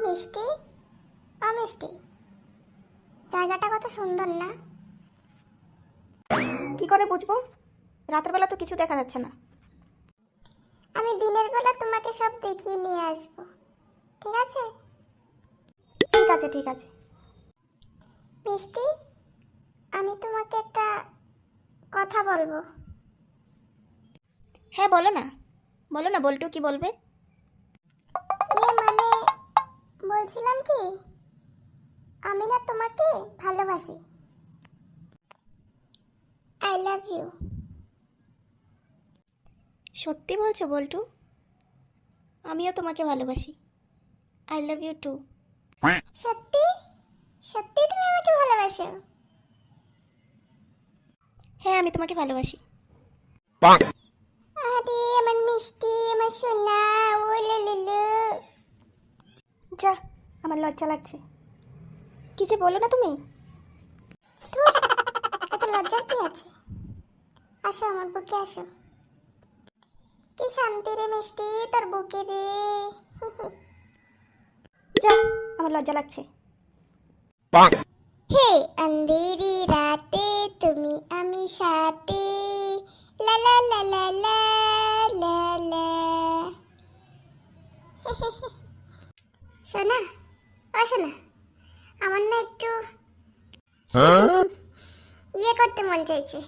মিষ্টি, অমিষ্টি, জায়গাটা কত সুন্দর না? কি করে বুঝবো? রাতের বেলা তো কিছু দেখা যাচ্ছে না। আমি দিনের বেলা তোমাকে সব দেখিয়ে নিয়ে আসবো, ঠিক আছে? ঠিক আছে ঠিক আছে। মিষ্টি, আমি তোমাকে একটা কথা বলবো। হ্যাঁ বলো না, বলো না বল্টু, কি বলবে? মানে বলছিলাম কি, আমি না তোমাকে ভালোবাসি। I love you. সত্যি বলছো বল্টু? আমিও তোমাকে ভালোবাসি। I love you too. সত্যি? সত্যি তুমি আমাকে ভালোবাসো? হ্যাঁ, আমি তোমাকে ভালোবাসি। আরে আমার মিষ্টি, আমার সোনা, ও লুলু। যা, আমার লজ্জা লাগছে। কি যে বলো না তুমি। এত লজ্জার কি আছে? আসো আমার বুকে আসো। কি শান্তি রে মিষ্টি তোর বুকে রে। যা, আমার লজ্জা লাগছে। হে अंधेरी राते তুমি আমি সাথে, লা লা লা লা লা লা লা। শোনা, ও শোনা, আমার না একটু ইয়ে করতে মন চাইছে।